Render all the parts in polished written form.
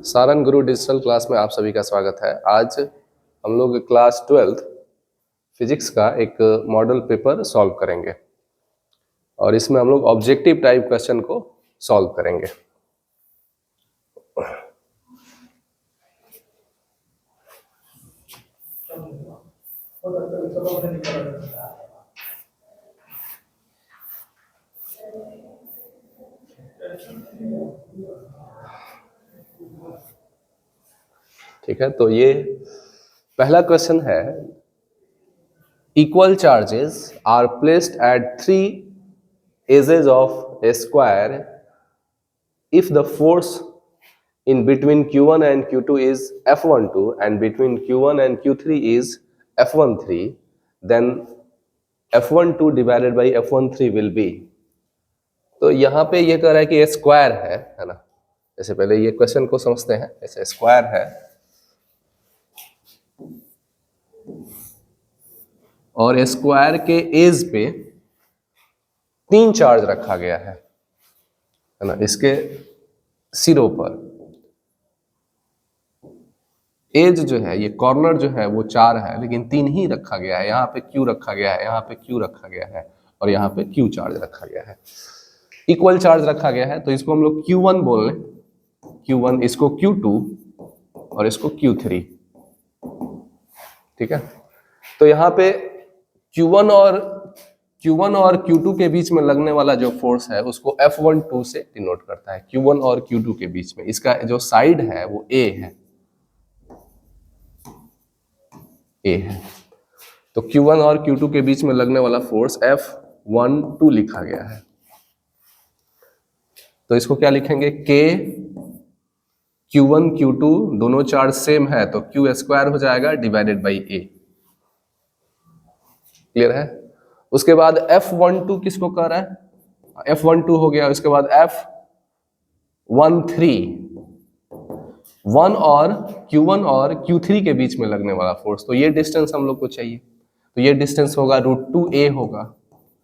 सारन गुरु digital class में आप सभी का स्वागत है। आज हम लोग क्लास 12 फिजिक्स का एक मॉडल पेपर सॉल्व करेंगे और इसमें हम लोग ऑब्जेक्टिव टाइप क्वेश्चन को सॉल्व करेंगे। ठीक है, तो ये पहला क्वेश्चन है, equal charges are placed at 3 edges of a square if the force in between q1 and q2 is F12 and between q1 and q3 is F13, then F12 divided by F13 will be। तो यहाँ पे ये कह रहा है कि ये square है ना। जैसे पहले ये क्वेश्चन को समझते हैं। ऐसे स्क्वायर है और स्क्वायर के एज पे 3 चार्ज रखा गया है ना। इसके सिरों पर एज जो है, ये कॉर्नर जो है वो 4 है, लेकिन 3 ही रखा गया है। यहाँ पे Q रखा गया है, यहाँ पे Q रखा गया है और यहाँ पे Q चार्ज रखा गया है। इक्वल चार्ज रखा गया है तो इसको हम लोग Q1 बोल लें, Q1, इसको Q2 और इसको Q3। ठीक है, तो यहाँ पे Q1 और Q2 के बीच में लगने वाला जो फोर्स है उसको F12 से डिनोट करता है। Q1 और Q2 के बीच में इसका जो साइड है वो A है। तो Q1 और Q2 के बीच में लगने वाला फोर्स F12 लिखा गया है। तो इसको क्या लिखेंगे, K Q1 Q2 दोनों चार्ज सेम है तो Q स्क्वायर हो जाएगा डिवाइडेड बाई A। क्लियर है। उसके बाद F12 किसको कह रहा है, F12 हो गया। उसके बाद F13 Q1 और Q3 के बीच में लगने वाला फोर्स। तो ये डिस्टेंस हम लोग को चाहिए, तो ये डिस्टेंस होगा √2a होगा।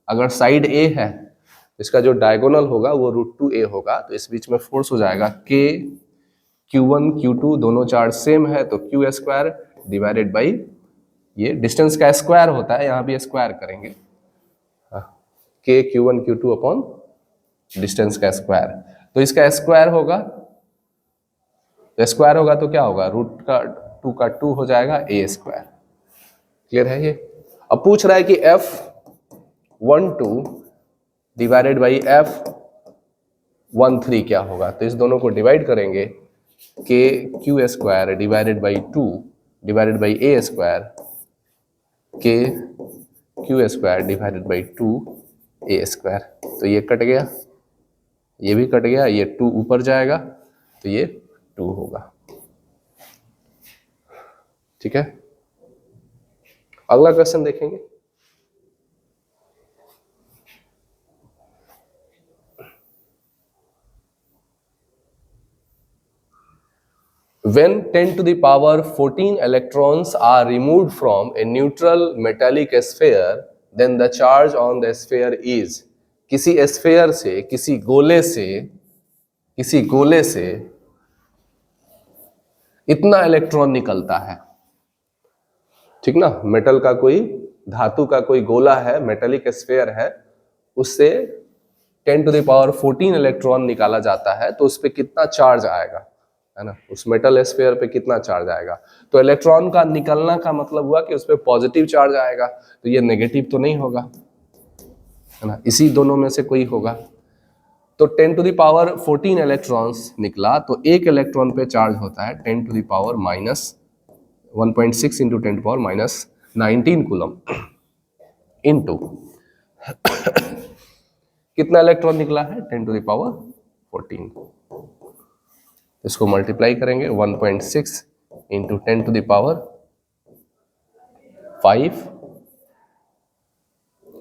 अगर साइड A है तो इसका जो डायगोनल होगा वो √2a होगा। तो इस बीच में फोर्स हो जाएगा K Q1 Q2 दोनों चार्ज सेम है तो Q स्क्वायर डिवाइडेड बाई, ये डिस्टेंस का स्क्वायर होता है, यहाँ भी स्क्वायर करेंगे, K Q1 Q2 upon distance का स्क्वायर। तो इसका स्क्वायर होगा, तो स्क्वायर होगा तो क्या होगा, √2 का 2 हो जाएगा A स्क्वायर। क्लियर है ये। अब पूछ रहा है कि F12 डिवाइडेड बाई F13 क्या होगा। तो इस दोनों को डिवाइड करेंगे, K Q square divided by 2 divided by A square, K Q square divided by 2 A square. तो ये कट गया, ये भी कट गया, ये 2 ऊपर जाएगा तो ये 2 होगा। ठीक है, अगला क्वेश्चन देखेंगे। When 10 to the power 14 electrons are removed from a neutral metallic sphere, then the charge on the sphere is। किसी स्फेयर से, किसी गोले से इतना इलेक्ट्रॉन निकलता है। ठीक ना, मेटल का कोई, धातु का कोई गोला है, मेटेलिक स्फेयर है, उससे 10 to the power 14 इलेक्ट्रॉन निकाला जाता है। तो उस पर कितना चार्ज आएगा, है ना, उस मेटल स्फेयर पे कितना चार्ज आएगा। तो इलेक्ट्रॉन का निकलना का मतलब हुआ कि उस पर पॉजिटिव चार्ज आएगा, तो ये नेगेटिव तो नहीं होगा, है ना, इसी दोनों में से कोई होगा। तो 10 to the power 14 इलेक्ट्रॉन्स निकला तो एक इलेक्ट्रॉन पे चार्ज होता है 10 to the power minus 1.6 into 10 to the power minus 19 coulomb into कितना इलेक्ट्रॉन निकला है 10 to the power 14। इसको मल्टीप्लाई करेंगे, 1.6 into 10 to the power 5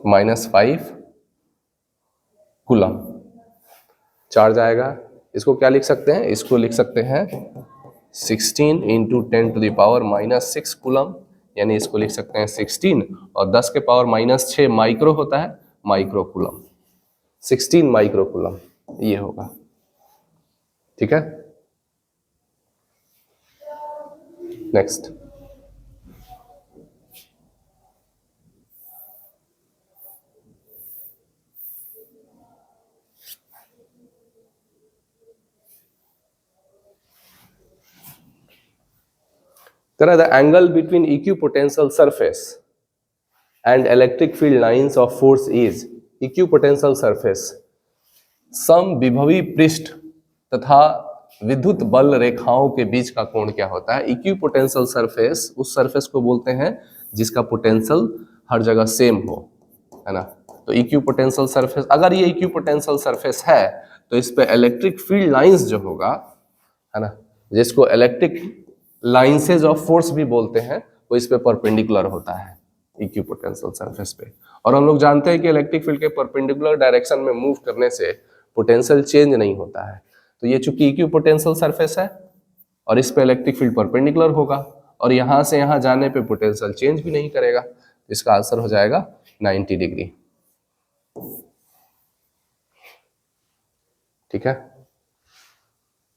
minus 5 coulomb charge आएगा। इसको क्या लिख सकते हैं, इसको लिख सकते हैं 16 into 10 to the power minus 6 coulomb, यानी इसको लिख सकते हैं 16 और 10 के पावर माइनस 6 माइक्रो होता है, माइक्रो कूलम, 16 माइक्रो कूलम ये होगा। ठीक है, नेक्स्ट, कह the angle between equipotential surface and electric field lines of force is, equipotential surface सम विभवी पृष्ठ तथा विद्युत बल रेखाओं के बीच का कोण क्या होता है। इक्विपोटेंशियल सरफेस उस सरफेस को बोलते हैं जिसका पोटेंशियल हर जगह सेम हो, है ना। तो इक्विपोटेंशियल सरफेस, अगर ये इक्विपोटेंशियल सरफेस है तो इस पे इलेक्ट्रिक फील्ड लाइंस जो होगा, है ना, जिसको इलेक्ट्रिक लाइंसेज ऑफ फोर्स भी बोलते हैं, वो इस पे परपेंडिकुलर होता है इक्विपोटेंशियल सरफेस पे। और हम लोग जानते हैं कि इलेक्ट्रिक फील्ड के परपेंडिकुलर डायरेक्शन में मूव करने से पोटेंशियल चेंज नहीं होता है। तो ये चूंकि इक्विपोटेंशियल सरफेस है और इस पे इलेक्ट्रिक फील्ड परपेंडिकुलर होगा और यहां से यहां जाने पे पोटेंशियल चेंज भी नहीं करेगा, इसका आंसर हो जाएगा 90 डिग्री। ठीक है,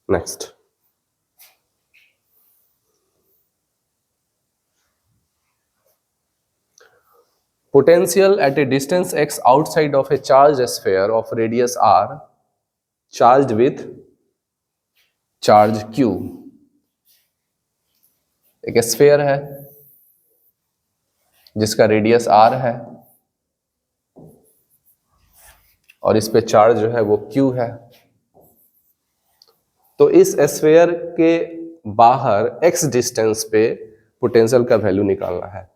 next, potential at a distance x outside of a charged sphere of radius r charged with charge q। एक स्फीयर है जिसका रेडियस r है और इस पे चार्ज जो है वो q है। तो इस स्फीयर के बाहर x डिस्टेंस पे पोटेंशियल का वैल्यू निकालना है।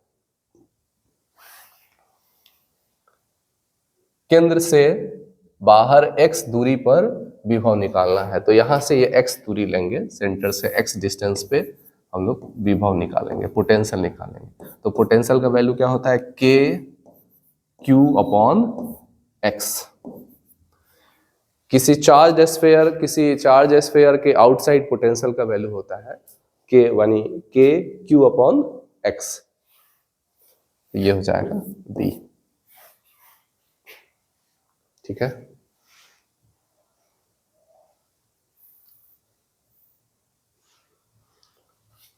केंद्र से बाहर x दूरी पर विभव निकालना है। तो यहां से ये x दूरी लेंगे, सेंटर से x डिस्टेंस पे हम लोग विभव निकालेंगे, पोटेंशियल निकालेंगे। तो पोटेंशियल का वैल्यू क्या होता है, k q अपॉन x। किसी चार्ज स्फीयर के आउटसाइड पोटेंशियल का वैल्यू होता है k, यानी k q अपॉन x। ये हो जाएगा b। ठीक है,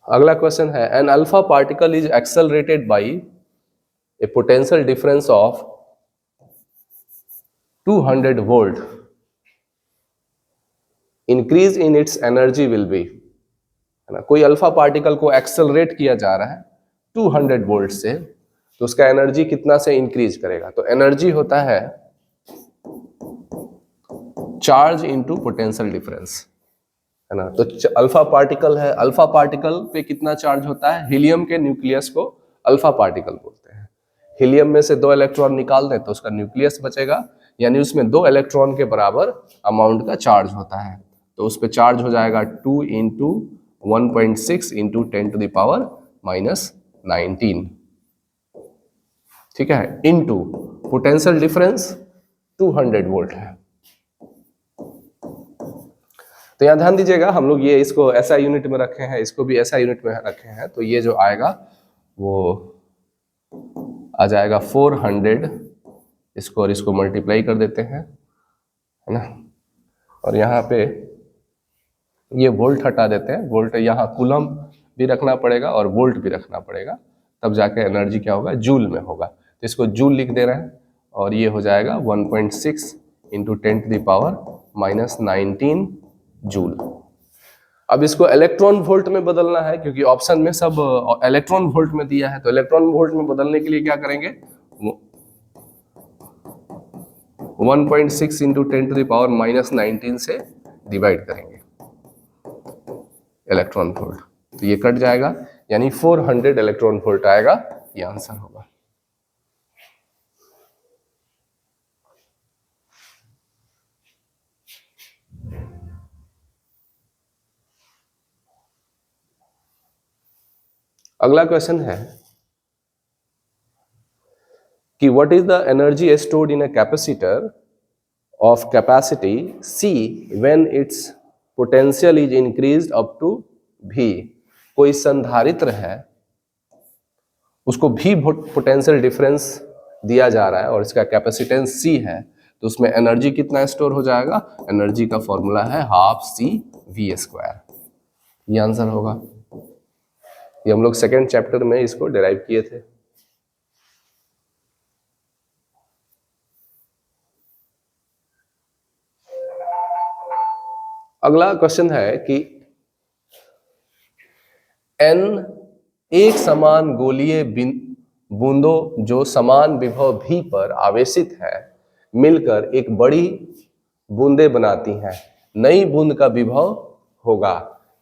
अगला क्वेश्चन है, an alpha particle is accelerated by a potential difference of 200 volt, increase in its energy will be, है ना। कोई अल्फा पार्टिकल को एक्सेलरेट किया जा रहा है 200 वोल्ट से, तो उसका एनर्जी कितना से इंक्रीज करेगा। तो एनर्जी होता है चार्ज इनटू पोटेंशियल डिफरेंस, है ना। तो अल्फा पार्टिकल है, अल्फा पार्टिकल पे कितना चार्ज होता है, हीलियम के न्यूक्लियस को अल्फा पार्टिकल बोलते हैं। हीलियम में से 2 इलेक्ट्रॉन निकाल दें तो उसका न्यूक्लियस बचेगा, यानी उसमें 2 इलेक्ट्रॉन के बराबर अमाउंट का चार्ज होता है। तो उस पर चार्ज हो जाएगा 2 इंटू 1.6 इंटू 10⁻⁻19। ठीक है, इंटू पोटेंशियल डिफरेंस 200 वोल्ट है। तो यहां ध्यान दीजिएगा, हम लोग ये इसको ऐसा यूनिट में रखे हैं, इसको भी ऐसा यूनिट में रखे हैं। तो ये जो आएगा वो आ जाएगा 400, इसको और इसको मल्टीप्लाई कर देते हैं, है ना। और यहाँ पे ये वोल्ट हटा देते हैं, वोल्ट यहाँ कूलम भी रखना पड़ेगा और वोल्ट भी रखना पड़ेगा, तब जाके एनर्जी क्या होगा, जूल में होगा। तो इसको जूल लिख दे रहे हैं और ये हो जाएगा 1.6 इंटू 10⁻⁻19 जूल। अब इसको इलेक्ट्रॉन वोल्ट में बदलना है, क्योंकि ऑप्शन में सब इलेक्ट्रॉन वोल्ट में दिया है। तो इलेक्ट्रॉन वोल्ट में बदलने के लिए क्या करेंगे, 1.6 इंटू 10⁻⁻19 से डिवाइड करेंगे इलेक्ट्रॉन वोल्ट, तो ये कट जाएगा, यानी 400 इलेक्ट्रॉन वोल्ट आएगा, ये आंसर होगा। अगला क्वेश्चन है कि what is the energy stored in a capacitor of capacity C when its potential is increased up to V। कोई संधारित्र है, उसको V पोटेंशियल डिफरेंस दिया जा रहा है और इसका कैपेसिटेंस C है, तो उसमें एनर्जी कितना स्टोर हो जाएगा, एनर्जी का फॉर्मूला है 12 CV²। ये आंसर होगा। ये हम लोग सेकेंड चैप्टर में इसको डिराइव किए थे। अगला क्वेश्चन है कि n एक समान गोलीय बूंदों जो समान विभव v पर आवेशित है मिलकर एक बड़ी बूंदे बनाती हैं। नई बूंद का विभव होगा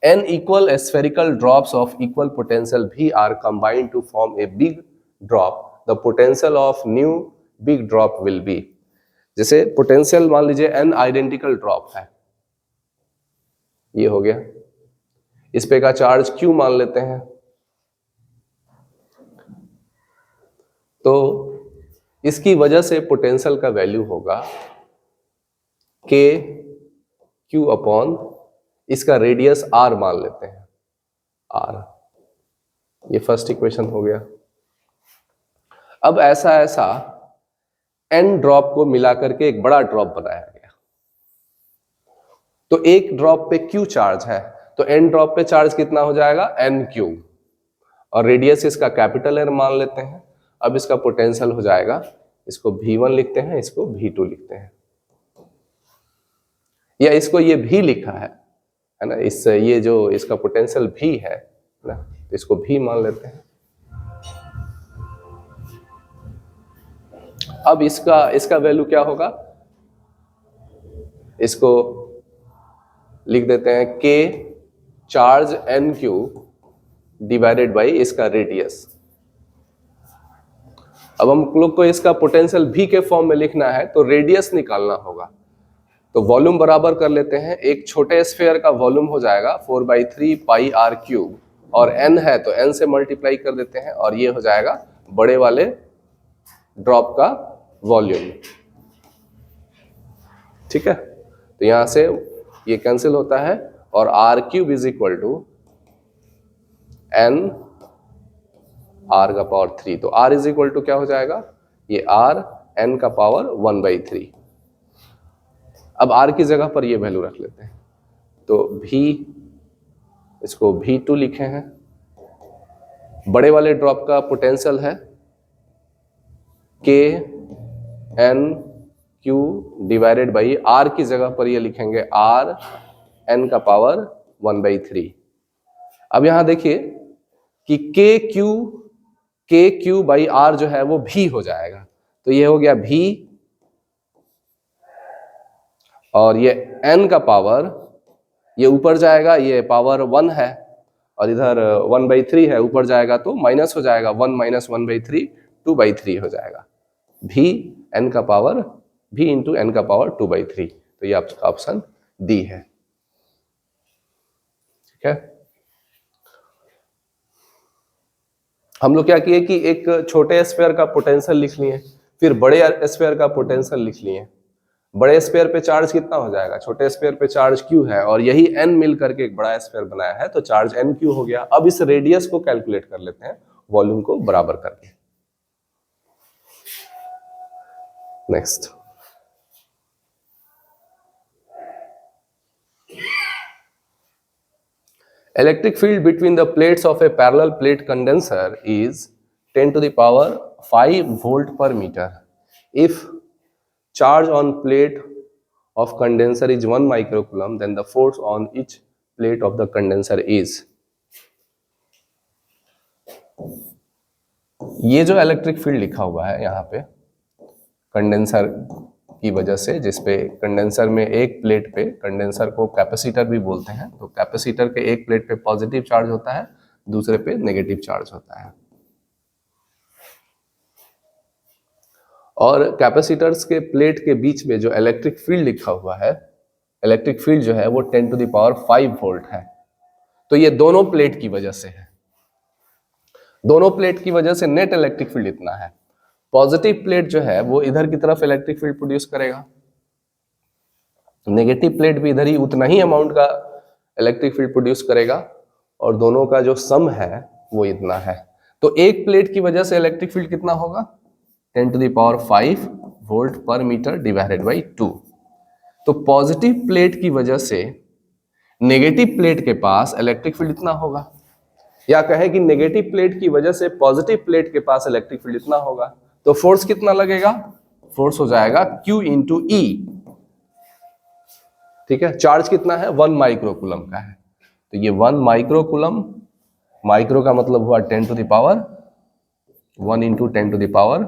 n equal spherical drops of equal potential v are combined to form a big drop. The potential of new big drop will be, जैसे पोटेंशियल मान लीजिए n आइडेंटिकल ड्रॉप है, ये हो गया, इस पे का चार्ज q मान लेते हैं, तो इसकी वजह से पोटेंशियल का वैल्यू होगा k q अपॉन इसका रेडियस r मान लेते हैं r। ये फर्स्ट इक्वेशन हो गया। अब ऐसा n ड्रॉप को मिलाकर के एक बड़ा ड्रॉप बनाया गया, तो एक ड्रॉप पे q चार्ज है, तो n ड्रॉप पे चार्ज कितना हो जाएगा n क्यूब, और रेडियस इसका कैपिटल R मान लेते हैं। अब इसका पोटेंशियल हो जाएगा, इसको V1 लिखते हैं, इसको V2 लिखते हैं, या इसको ये V लिखा है ना, इस ये जो इसका पोटेंशियल V है ना, तो इसको V मान लेते हैं। अब इसका वैल्यू क्या होगा, इसको लिख देते हैं K charge n cube divided by इसका रेडियस। अब हम लोग को इसका पोटेंशियल V के फॉर्म में लिखना है, तो रेडियस निकालना होगा, तो वॉल्यूम बराबर कर लेते हैं। एक छोटे स्फीयर का वॉल्यूम हो जाएगा 4/3 पाई r क्यूब, और n है तो n से मल्टीप्लाई कर देते हैं, और ये हो जाएगा बड़े वाले ड्रॉप का वॉल्यूम। ठीक है, तो यहां से ये कैंसिल होता है, और r cube is equal to n r का पावर 3, तो r इज इक्वल टू क्या हो जाएगा, ये r n का पावर 1/3। अब r की जगह पर ये वैल्यू रख लेते हैं, तो v, इसको V2 लिखे हैं। बड़े वाले ड्रॉप का पोटेंशियल है K n Q divided by r की जगह पर ये लिखेंगे r n का पावर 1/3। अब यहां देखिए कि K Q बाई R जो है वो V हो जाएगा, तो ये हो गया V, और ये n का पावर ये ऊपर जाएगा, ये पावर 1 है, और इधर 1/3 है, ऊपर जाएगा तो माइनस हो जाएगा, 1 माइनस 1/3 2/3 हो जाएगा। V n का पावर V इंटू n का पावर 2/3, तो ये ऑप्शन डी है। ठीक है, हम लोग क्या किए कि एक छोटे स्फीयर का पोटेंशियल लिख लिए, फिर बड़े स्फीयर का पोटेंशियल लिख लिए। बड़े स्फीयर पे चार्ज कितना हो जाएगा, छोटे स्फीयर पे चार्ज q है, और यही n मिल करके एक बड़ा स्फीयर बनाया है, तो चार्ज n q हो गया। अब इस रेडियस को कैलकुलेट कर लेते हैं वॉल्यूम को बराबर करके। Next, electric field between the plates of a parallel plate condenser is 10 to the power 5 volt per meter. If charge on plate of condenser is 1 microcoulomb, then the force on each plate of the condenser is. ये जो electric field लिखा हुआ है यहाँ पे condenser की वजह से, जिसपे कंडेंसर में एक प्लेट पे, कंडेंसर को कैपेसिटर भी बोलते हैं, तो कैपेसिटर के एक प्लेट पे पॉजिटिव चार्ज होता है, दूसरे पे नेगेटिव चार्ज होता है, और कैपेसिटर्स के प्लेट के बीच में जो इलेक्ट्रिक फील्ड लिखा हुआ है, इलेक्ट्रिक फील्ड जो है वो 10 टू द पावर 5 वोल्ट है। तो ये दोनों प्लेट की वजह से है, दोनों प्लेट की वजह से नेट इलेक्ट्रिक फील्ड इतना है। पॉजिटिव प्लेट जो है वो इधर की तरफ इलेक्ट्रिक फील्ड प्रोड्यूस करेगा, नेगेटिव प्लेट भी इधर ही उतना ही अमाउंट का इलेक्ट्रिक फील्ड प्रोड्यूस करेगा, और दोनों का जो सम है वो इतना है। तो एक प्लेट की वजह से इलेक्ट्रिक फील्ड कितना होगा, 10 टू द पावर 5 वोल्ट पर मीटर डिवाइडेड बाई 2। तो पॉजिटिव प्लेट की वजह से नेगेटिव प्लेट के पास इलेक्ट्रिक फील्ड इतना होगा, या कहें कि नेगेटिव प्लेट की वजह से पॉजिटिव प्लेट के पास इलेक्ट्रिक फील्ड इतना होगा, तो फोर्स कितना लगेगा? फोर्स हो जाएगा Q इंटू ई। ठीक है, चार्ज कितना है? 1 माइक्रोकूलम का है, तो ये 1 माइक्रोकूलम, माइक्रो का मतलब हुआ 10 to the power 1 into 10 to the power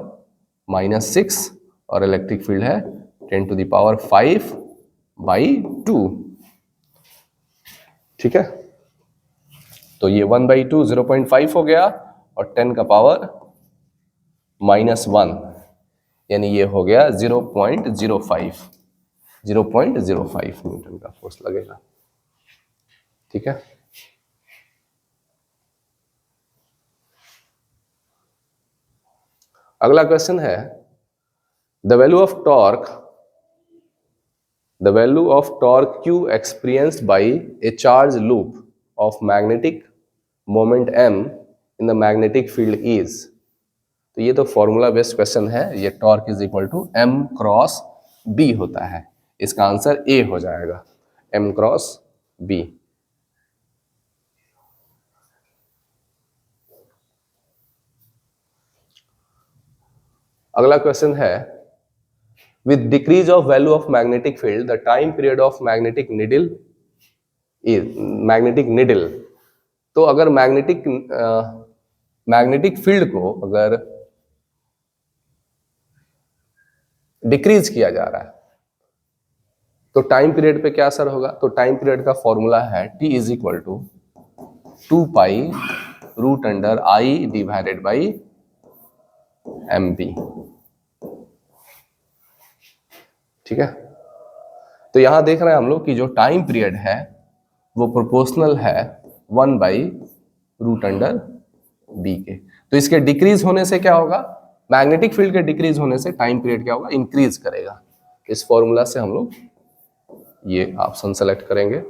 -6, और इलेक्ट्रिक फील्ड है 10 टू द पावर 5/2। ठीक है, तो ये 1/2 0.5 हो गया, और 10 का पावर -1, यानी ये हो गया 0.05 न्यूटन का फोर्स लगेगा। ठीक है, अगला क्वेश्चन है the value of torque Q experienced by a charge loop of magnetic moment M in the magnetic field is। तो ये तो फॉर्मूला बेस्ड क्वेश्चन है, ये torque is equal to M cross B होता है, इसका आंसर A हो जाएगा, M क्रॉस B। अगला क्वेश्चन है with decrease of value of magnetic field the time period of magnetic needle. तो अगर मैग्नेटिक फील्ड को अगर डिक्रीज किया जा रहा है तो टाइम पीरियड पे क्या असर होगा? तो टाइम पीरियड का फॉर्मूला है T is equal to 2π√i divided by mb। ठीक है, तो यहां देख रहे हैं हम लोग कि जो टाइम पीरियड है वो प्रोपोर्शनल है 1/√b के। तो इसके डिक्रीज होने से क्या होगा? मैग्नेटिक फील्ड के डिक्रीज होने से टाइम पीरियड क्या होगा? इंक्रीज करेगा। इस फॉर्मूला से हम लोग ये ऑप्शन सेलेक्ट करेंगे,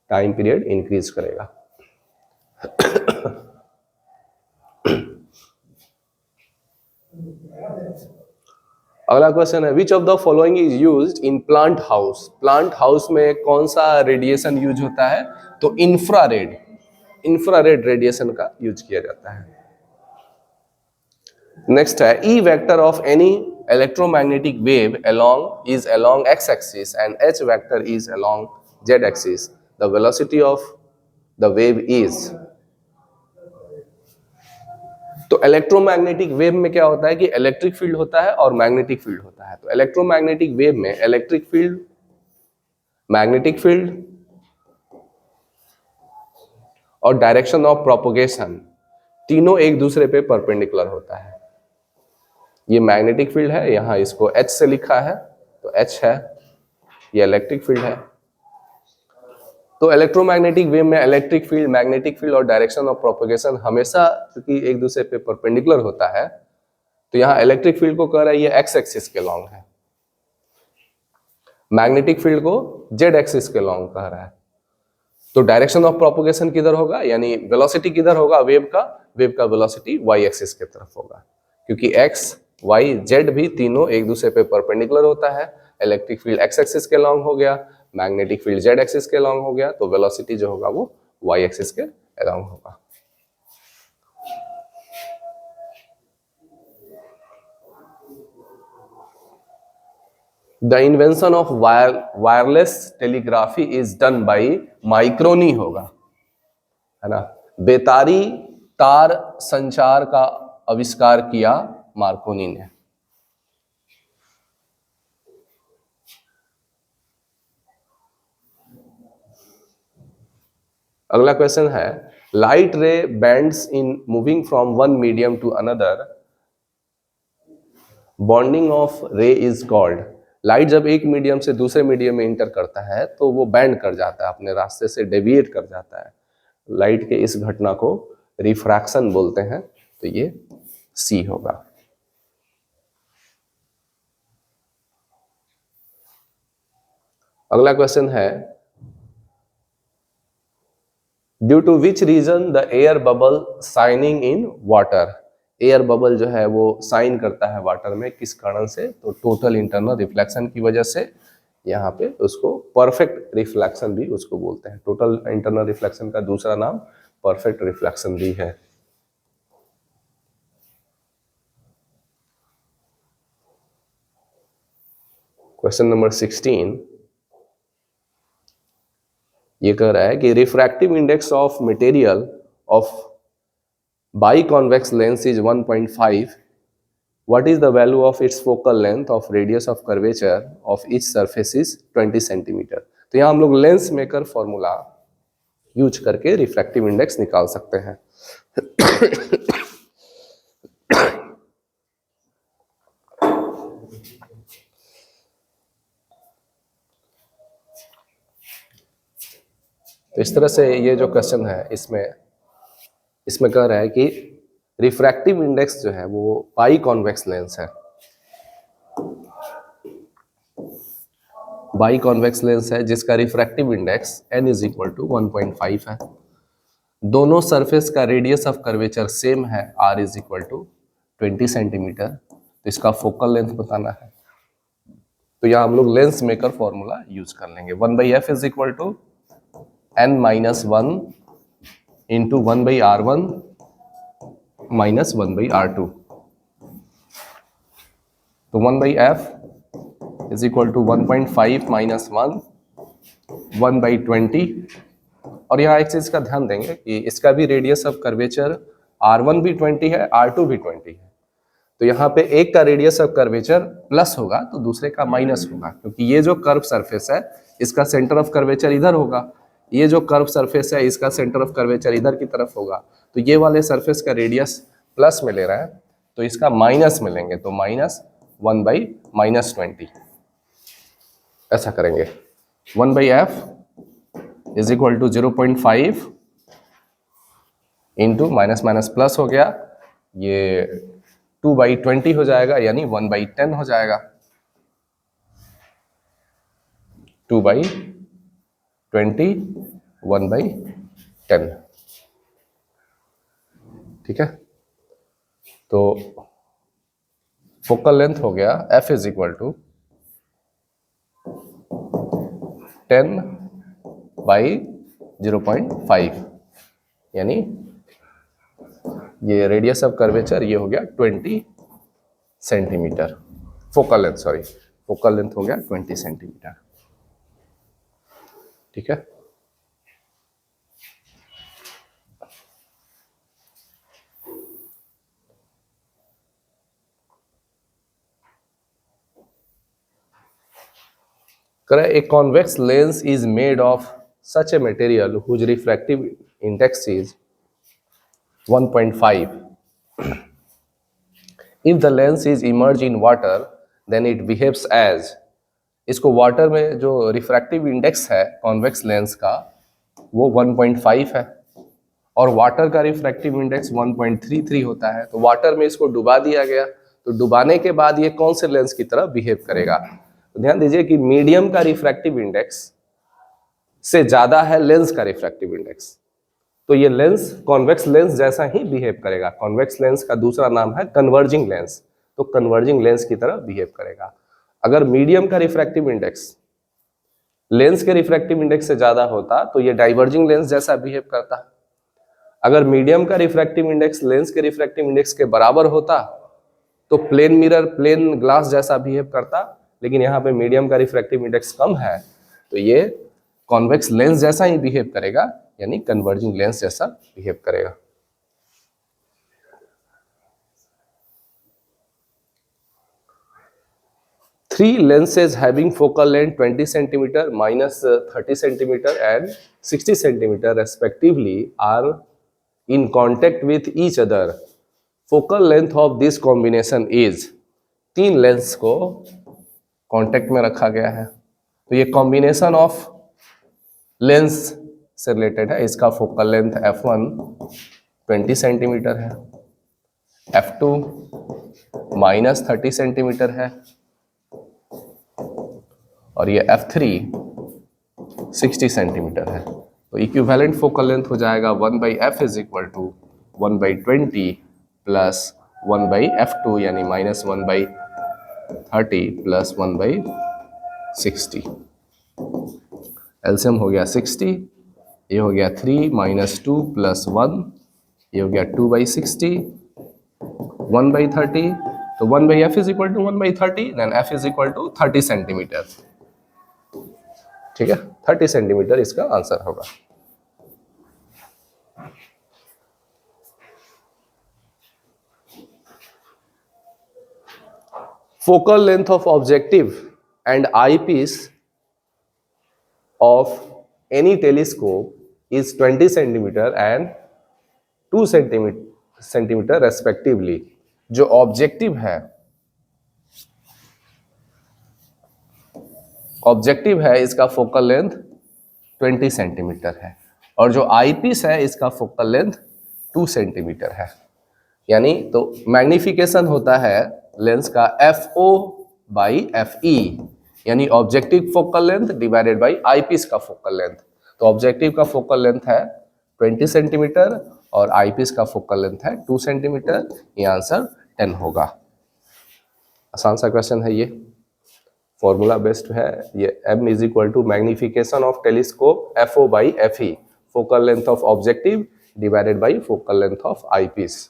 टाइम पीरियड इंक्रीज करेगा। अगला क्वेश्चन है विच of the following is used in plant house. Plant house में कौन सा रेडिएशन यूज होता है? तो इंफ्रारेड रेडिएशन का यूज किया जाता है। नेक्स्ट है E vector of any electromagnetic wave is along x-axis and h vector is along z-axis. The velocity of the wave is। तो इलेक्ट्रोमैग्नेटिक वेव में क्या होता है कि इलेक्ट्रिक फील्ड होता है और मैग्नेटिक फील्ड होता है। तो इलेक्ट्रोमैग्नेटिक वेव में इलेक्ट्रिक फील्ड, मैग्नेटिक फील्ड और डायरेक्शन ऑफ प्रोपगेशन तीनों एक दूसरे पे परपेंडिकुलर होता है। ये मैग्नेटिक फील्ड है, यहां इसको H से लिखा है तो H है, ये इलेक्ट्रिक फील्ड है। तो इलेक्ट्रोमैग्नेटिक वेव में इलेक्ट्रिक फील्ड, मैग्नेटिक फील्ड और डायरेक्शन ऑफ प्रोपगेशन हमेशा क्योंकि एक दूसरे पे परपेंडिकुलर होता है, तो यहाँ इलेक्ट्रिक फील्ड को कह रहा है ये x एक्सिस के लॉन्ग है, मैग्नेटिक फील्ड को z एक्सिस के लॉन्ग कह रहा है। तो डायरेक्शन ऑफ प्रोपगेशन किधर होगा, यानी वेलोसिटी किधर होगा वेव का वेलोसिटी y एक्सिस की तरफ होगा, क्योंकि x y z भी तीनों एक दूसरे पे परपेंडिकुलर होता है। इलेक्ट्रिक फील्ड x एक्सिस के लॉन्ग हो गया, मैग्नेटिक फील्ड z एक्सिस के लॉन्ग हो गया, तो वेलोसिटी जो होगा वो y एक्सिस के लॉन्ग होगा। The invention of wireless telegraphy is done by macaroni होगा, है ना। बेतारी तार संचार का आविष्कार किया मार्कोनी ने। अगला क्वेश्चन है light ray bends in moving from one medium to another, bonding of ray is called. Light जब एक मीडियम से दूसरे मीडियम में इंटर करता है तो वो बैंड कर जाता है, अपने रास्ते से डेविएट कर जाता है। लाइट के इस घटना को रिफ्रैक्शन बोलते हैं, तो ये सी होगा। अगला क्वेश्चन है due to which reason the air bubble shining in water. Air bubble जो है वो साइन करता है वाटर में, किस कारण से? तो टोटल इंटरनल रिफ्लेक्शन की वजह से। यहाँ पे उसको परफेक्ट रिफ्लेक्शन भी उसको बोलते हैं। टोटल इंटरनल रिफ्लेक्शन का दूसरा नाम परफेक्ट रिफ्लेक्शन दी है। क्वेश्चन नंबर 16 ये कह रहा है कि refractive index of material of biconvex lens is 1.5. What is the value of its focal length of radius of curvature of each surface is 20 centimetre. तो यहाँ हम लोग लेंस मेकर फॉर्मूला यूज करके रिफ्रैक्टिव इंडेक्स निकाल सकते हैं। तो इस तरह से ये जो क्वेश्चन है इसमें कह रहा है कि रिफ्रैक्टिव इंडेक्स जो है वो बाई कॉन्वेक्स लेंस है, बाई कॉन्वेक्स लेंस है जिसका refractive index n is equal to 1.5 है। दोनों सरफेस का रेडियस ऑफ कर्वेचर सेम है, r इज इक्वल टू 20 सेंटीमीटर। तो इसका फोकल लेंथ बताना है। तो यहाँ हम लोग लेंस मेकर फॉर्मूला यूज कर लेंगे। 1/f is equal to n-1 into 1/r1 minus 1/r2। तो 1/f is equal to 1.5 minus 1/20। और यहाँ एक चीज का ध्यान देंगे कि इसका भी रेडियस ऑफ कर्वेचर r1 भी 20 है, r2 भी 20 है। तो यहाँ पे एक का रेडियस ऑफ कर्वेचर प्लस होगा तो दूसरे का माइनस होगा, क्योंकि ये जो कर्व सरफेस है इसका सेंटर ऑफ कर्वेचर इधर होगा, ये जो कर्व सरफेस है इसका सेंटर ऑफ कर्वेचर इधर की तरफ होगा। तो ये वाले सरफेस का रेडियस प्लस में ले रहा है तो इसका माइनस में लेंगे, तो -1/-20 ऐसा करेंगे। 1/f is equal to 0.5 into minus minus plus हो गया, ये 2/20 हो जाएगा, यानी 1/10 हो जाएगा। 2/20 1/10, ठीक है। तो फोकल लेंथ हो गया f इज इक्वल टू 10/0.5, यानी ये रेडियस ऑफ कर्वेचर ये हो गया 20 सेंटीमीटर। फोकल लेंथ हो गया 20 सेंटीमीटर, ठीक है। A convex lens is made of such a material whose refractive index is 1.5. If the lens is immersed in water, then it behaves as, इसको water में जो रिफ्रैक्टिव इंडेक्स है convex lens का वो 1.5 है और वाटर का रिफ्रैक्टिव इंडेक्स 1.33 होता है। तो वाटर में इसको डुबा दिया गया, तो डुबाने के बाद ये कौन से लेंस की तरह बिहेव करेगा। तो ध्यान दीजिए कि मीडियम का रिफ्रैक्टिव इंडेक्स से ज्यादा है लेंस का रिफ्रैक्टिव इंडेक्स, तो ये लेंस कॉन्वेक्स लेंस जैसा ही बिहेव करेगा। कॉन्वेक्स लेंस का दूसरा नाम है कन्वर्जिंग लेंस, तो कन्वर्जिंग लेंस की तरह बिहेव करेगा। अगर मीडियम का रिफ्रैक्टिव इंडेक्स लेंस के रिफ्रैक्टिव इंडेक्स से ज्यादा होता तो ये डाइवर्जिंग लेंस जैसा बिहेव करता। अगर मीडियम का रिफ्रैक्टिव इंडेक्स लेंस के रिफ्रैक्टिव इंडेक्स के बराबर होता तो प्लेन मिरर प्लेन ग्लास जैसा बिहेव करता, लेकिन यहाँ पे मीडियम का रिफ्रैक्टिव इंडेक्स कम है तो ये कॉन्वेक्स लेंस जैसा ही बिहेव करेगा, यानी कन्वर्जिंग लेंस जैसा बिहेव करेगा। Three lenses having focal length 20 centimeter, -30 centimeter and 60 centimeter respectively are in contact with each other. Focal length of this combination is, तीन लेंस को कांटेक्ट में रखा गया है तो ये कॉम्बिनेशन ऑफ लेंस से रिलेटेड है। इसका फोकल लेंथ f1 20 सेंटीमीटर है, f2 -30 सेंटीमीटर है और ये f3 60 सेंटीमीटर है। तो इक्विवेलेंट फोकल लेंथ हो जाएगा 1/f is equal to 1/20 plus 1/f2 यानी -1/30 प्लस 1/60। एलसीएम हो गया 60 ये हो गया 3 माइनस 2 प्लस 1, ये हो गया 2/60, 1/30, तो 1/f is equal to 1/30, then f is equal to 30 centimetre. ठीक है, 30 सेंटीमीटर इसका आंसर होगा। Focal length of objective and eyepiece of any telescope is 20 centimeter and 2 centimeter respectively। जो ऑब्जेक्टिव है इसका फोकल लेंथ 20 सेंटीमीटर है, और जो आईपीस है इसका फोकल लेंथ 2 सेंटीमीटर है। यानी तो मैग्निफिकेशन होता है लेंस का FO बाई FE, यानी objective focal length divided by eyepiece का फोकल लेंथ। तो ऑब्जेक्टिव का फोकल लेंथ है 20 सेंटीमीटर और आईपीस का फोकल लेंथ है 2 सेंटीमीटर। ये आंसर 10 होगा। आसान सा क्वेश्चन है ये, फॉर्मूला बेस्ड है ये। M is equal to magnification of telescope FO by FE, focal length of objective divided by focal length of eyepiece.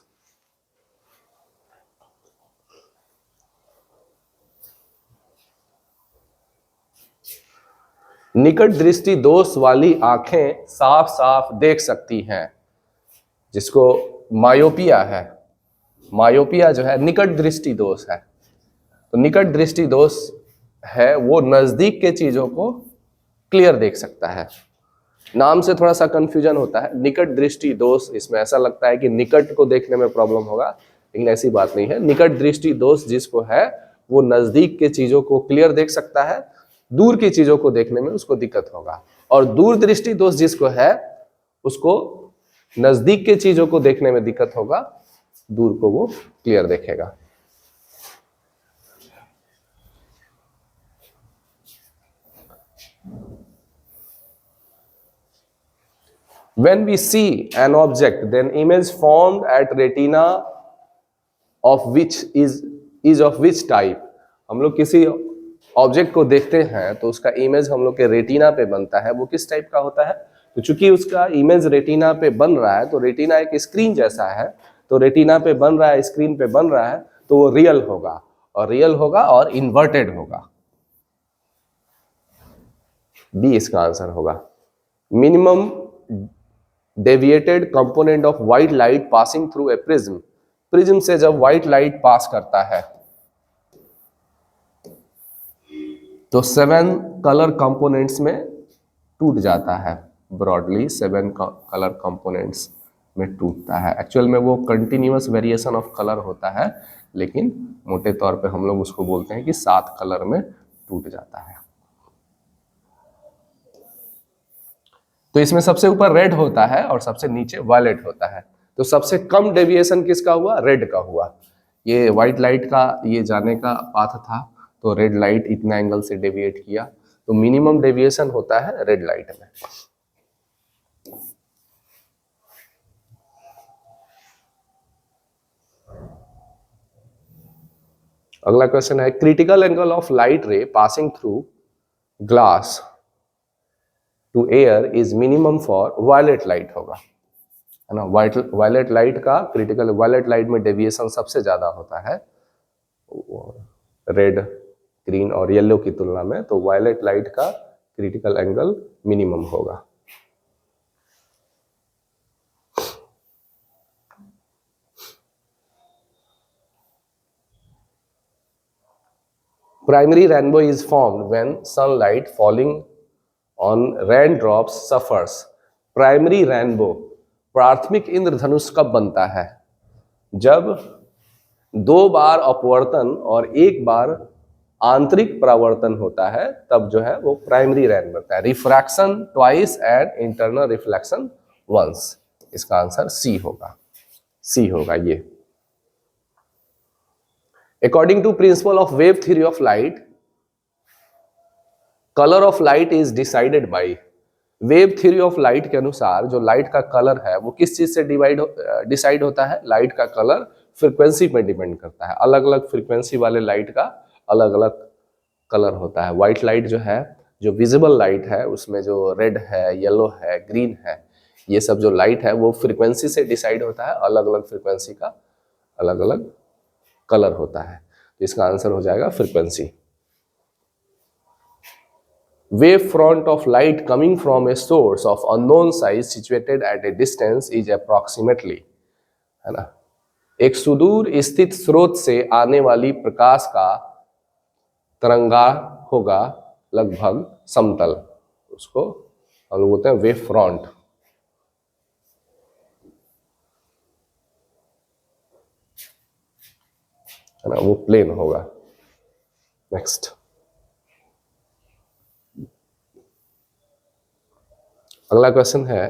निकट दृष्टि दोष वाली आंखें साफ साफ देख सकती हैं, जिसको मायोपिया है। मायोपिया जो है निकट दृष्टि दोष है। तो निकट दृष्टि दोष है वो नजदीक के चीजों को क्लियर देख सकता है। नाम से थोड़ा सा कंफ्यूजन होता है, निकट दृष्टि दोष, इसमें ऐसा लगता है कि निकट को देखने में प्रॉब्लम होगा, लेकिन ऐसी बात नहीं है। निकट दृष्टि दोष जिसको है वो नजदीक के चीजों को क्लियर देख सकता है, दूर की चीजों को देखने में उसको दिक्कत होगा। और दूर दृष्टि दोष जिसको है उसको नजदीक के चीजों को देखने में दिक्कत होगा, दूर को वो क्लियर देखेगा। When we see an object, then image formed at retina of which is of which type। हम लोग किसी ऑब्जेक्ट को देखते हैं तो उसका इमेज हम लोग के रेटिना पे बनता है, वो किस टाइप का होता है। तो चूंकि उसका इमेज रेटिना पे बन रहा है, तो रेटिना एक स्क्रीन जैसा है, तो रेटिना पे बन रहा है, स्क्रीन पे बन रहा है, तो वो रियल होगा, और रियल होगा और इन्वर्टेड होगा। बी इसका आंसर होगा। Minimum deviated component of white light passing through a prism. Prism से जब व्हाइट लाइट पास करता है तो 7 कलर कंपोनेंट्स में टूट जाता है। ब्रॉडली 7 कलर कंपोनेंट्स में टूटता है। एक्चुअल में वो कंटिन्यूअस वेरिएशन ऑफ कलर होता है, लेकिन मोटे तौर पे हम लोग उसको बोलते हैं कि 7 कलर में टूट जाता है। तो इसमें सबसे ऊपर रेड होता है और सबसे नीचे वायलेट होता है। तो सबसे कम डेविएशन किसका हुआ? रेड का हुआ। ये व्हाइट लाइट का ये जाने का पाथ था, तो रेड लाइट इतना एंगल से डेविएट किया, तो मिनिमम डेविएशन होता है रेड लाइट में। अगला क्वेश्चन है, critical angle of light ray passing through glass to air is minimum for violet light होगा, है ना। वायलेट लाइट का क्रिटिकल, वायलेट लाइट में डेविएशन सबसे ज्यादा होता है रेड, ग्रीन और येलो की तुलना में, तो वायलेट लाइट का क्रिटिकल एंगल मिनिमम होगा। Primary rainbow is formed when sunlight falling on raindrops suffers। Primary rainbow, प्राथमिक इंद्रधनुष कब बनता है? जब 2 बार अपवर्तन और 1 बार आंतरिक परावर्तन होता है, तब जो है वो प्राइमरी रेन बनता है। Refraction twice and internal reflection once. इसका आंसर सी होगा, सी होगा ये। According to principle of wave theory of light, color of light is decided by। Wave theory of light के अनुसार जो लाइट का कलर है वो किस चीज से डिसाइड होता है? लाइट का कलर फ्रीक्वेंसी पे डिपेंड करता है। अलग अलग फ्रीक्वेंसी वाले लाइट का अलग अलग कलर होता है। व्हाइट लाइट जो है जो विजिबल लाइट है उसमें जो रेड है, येलो है, ग्रीन है, ये सब जो लाइट है वो फ्रीक्वेंसी से डिसाइड होता है। अलग अलग फ्रीक्वेंसी का अलग अलग कलर होता है, तो इसका आंसर हो जाएगा frequency. Wave front of light coming from a source of unknown size situated at a distance is approximately, है ना, एक सुदूर स्थित स्रोत से आने वाली प्रकाश का तरंगा होगा लगभग समतल, उसको हम लोग बोलते हैं वेव फ्रंट, है ना, वो प्लेन होगा। नेक्स्ट, अगला क्वेश्चन है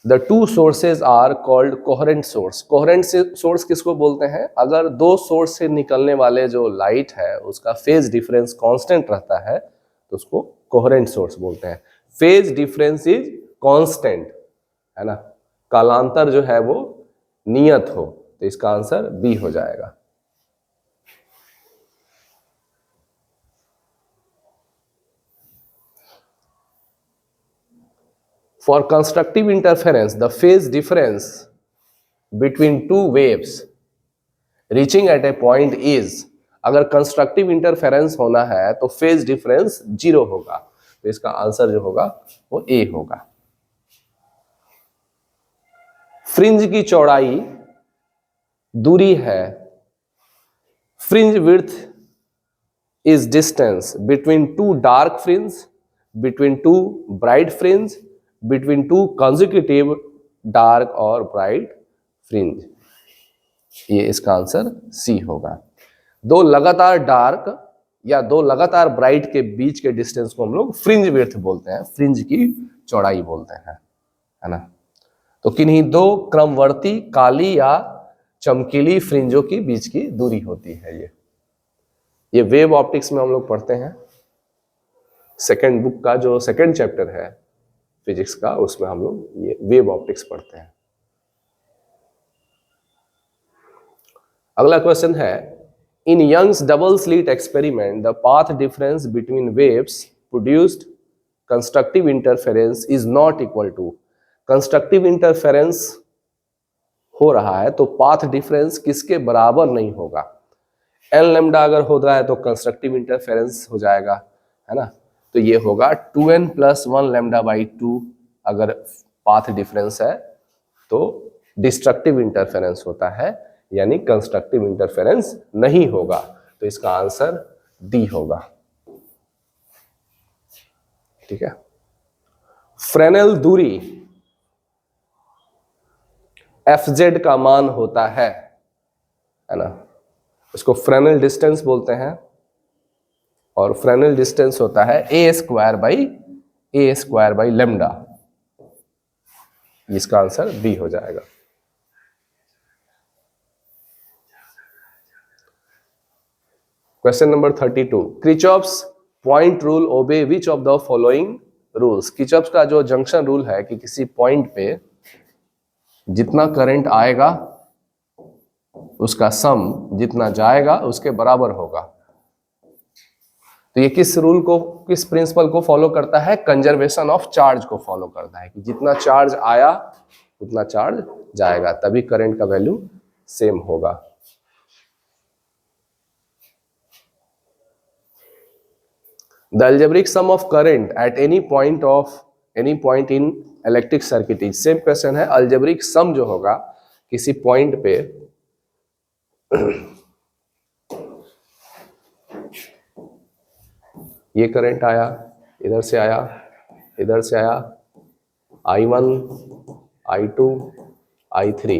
the two sources are called coherent source. Coherent source किसको बोलते हैं? अगर दो सोर्स से निकलने वाले जो लाइट है उसका फेज डिफरेंस कांस्टेंट रहता है तो उसको कोहेरेंट सोर्स बोलते हैं। फेज डिफरेंस इज कांस्टेंट, है ना, कालांतर जो है वो नियत हो, तो इसका आंसर बी हो जाएगा। For constructive interference, the phase difference between two waves reaching at a point is, अगर कंस्ट्रक्टिव इंटरफेरेंस होना है तो फेज डिफरेंस 0 होगा, तो इसका आंसर जो होगा वो ए होगा। फ्रिंज की चौड़ाई दूरी है, fringe width is distance between two dark fringe, between two bright fringe, between two consecutive dark और ब्राइट फ्रिंज, ये इसका आंसर सी होगा। दो लगातार डार्क या दो लगातार ब्राइट के बीच के डिस्टेंस को हम लोग फ्रिंज विड्थ बोलते हैं, फ्रिंज की चौड़ाई बोलते हैं, है ना। तो किन्हीं दो क्रमवर्ती काली या चमकीली फ्रिंजों की बीच की दूरी होती है। ये वेव ऑप्टिक्स में हम लोग पढ़ते हैं, सेकेंड बुक का जो सेकेंड चैप्टर है फिजिक्स का, उसमें हम लोग ये वेव ऑप्टिक्स पढ़ते हैं। अगला क्वेश्चन है in Young's double slit experiment the path difference between waves produced constructive interference is not equal to. Constructive interference हो रहा है तो पाथ डिफरेंस किसके बराबर नहीं होगा? एन लैम्डा अगर हो रहा है तो कंस्ट्रक्टिव इंटरफेरेंस हो जाएगा, है ना, तो ये होगा 2n + 1 लैम्डा बाई 2। अगर पाथ डिफरेंस है तो डिस्ट्रक्टिव इंटरफेरेंस होता है, यानी कंस्ट्रक्टिव इंटरफेरेंस नहीं होगा, तो इसका आंसर डी होगा। ठीक है। फ्रेनेल दूरी fz का मान होता है ना, इसको फ्रेनेल डिस्टेंस बोलते हैं, और फ्रेनेल डिस्टेंस होता है a² बाई लैम्डा। इसका आंसर बी हो जाएगा। Question number 32, Kirchhoff's point rule obey which of the following rules. Kirchhoff's का जो जंक्शन रूल है कि किसी पॉइंट पे जितना करंट आएगा उसका सम जितना जाएगा उसके बराबर होगा, तो ये किस रूल को, किस प्रिंसिपल को फॉलो करता है? कंजर्वेशन ऑफ चार्ज को फॉलो करता है कि जितना चार्ज आया उतना चार्ज जाएगा, तभी करंट का वैल्यू सेम होगा। The algebraic sum of current at any point in electric circuit is, same question है, algebraic sum जो होगा किसी पॉइंट पे ये करंट आया, इधर से आया, इधर से आया, I1, I2, I3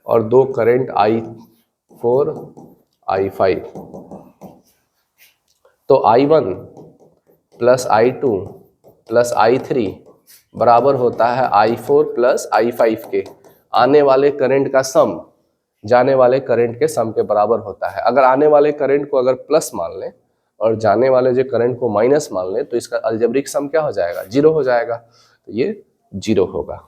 और दो करंट I4, I5, तो I1 + I2 + I3 बराबर होता है I4 + I5 के। आने वाले करंट का सम जाने वाले करंट के सम के बराबर होता है। अगर आने वाले करंट को अगर प्लस मान लें और जाने वाले जो करंट को माइनस मान लें तो इसका अलजेब्रिक सम क्या हो जाएगा? 0 हो जाएगा, तो ये 0 होगा।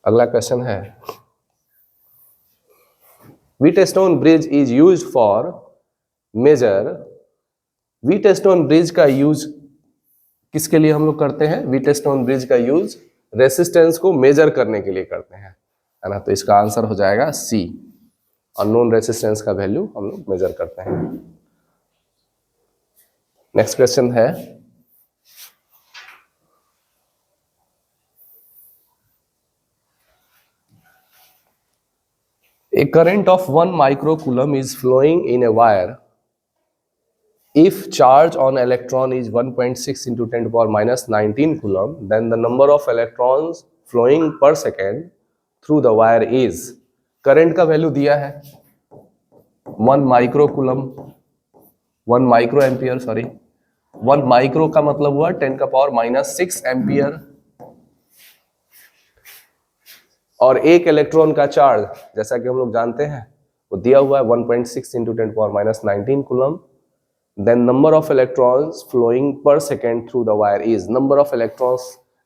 अगला क्वेश्चन है Wheatstone bridge is use for measure, Wheatstone bridge का यूज किसके लिए हम लोग करते हैं? व्हीटस्टोन ब्रिज का यूज रेसिस्टेंस को मेजर करने के लिए करते हैं, है ना। तो इसका आंसर हो जाएगा सी, अननोन रेसिस्टेंस का वैल्यू हम लोग मेजर करते हैं। नेक्स्ट क्वेश्चन है, a current of 1 microcoulomb is flowing in a wire if charge on electron is 1.6 into 10 to the power minus 19 coulomb, then the number of electrons flowing per second through the wire is, current का value दिया है 1 microcoulomb, 1 micro ampere, sorry 1 micro का मतलब हुआ 10 का power minus 6 ampere, और एक electron का चार्ज जैसा कि हम लोग जानते हैं वो दिया हुआ है 1.6 into 10 to the power minus 19 coulomb, then number of electrons flowing per second through the wire is, number of electrons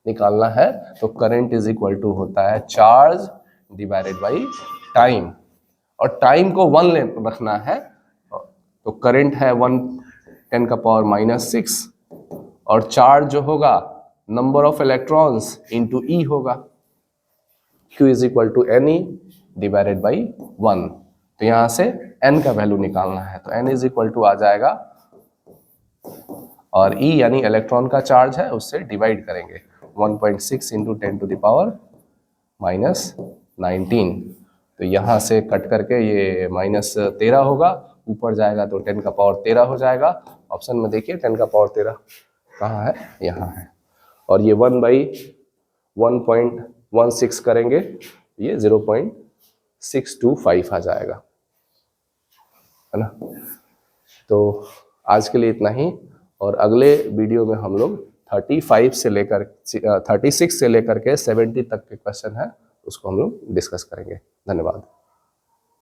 निकालना है तो करंट इज इक्वल टू होता है चार्ज डिवाइडेड बाई टाइम, और टाइम को 1 रखना है तो करंट है 1 10 का पावर माइनस 6, और चार्ज जो होगा number of electrons into e होगा, Q is equal to NE divided by 1। तो यहां से N का वैल्यू निकालना है तो N इज इक्वल टू आ जाएगा, और E यानी इलेक्ट्रॉन का चार्ज है उससे डिवाइड करेंगे 1.6 into 10 to the power minus 19, तो यहाँ से कट करके ये माइनस 13 होगा, ऊपर जाएगा तो 10 का पावर 13 हो जाएगा। ऑप्शन में देखिए 10 का पावर 13 कहाँ है, यहाँ है, और ये 1/1.16 करेंगे ये 0.625 आ जाएगा, है ना। तो आज के लिए इतना ही, और अगले वीडियो में हम लोग 36 से लेकर के 70 तक के क्वेश्चन है उसको हम लोग डिस्कस करेंगे। धन्यवाद।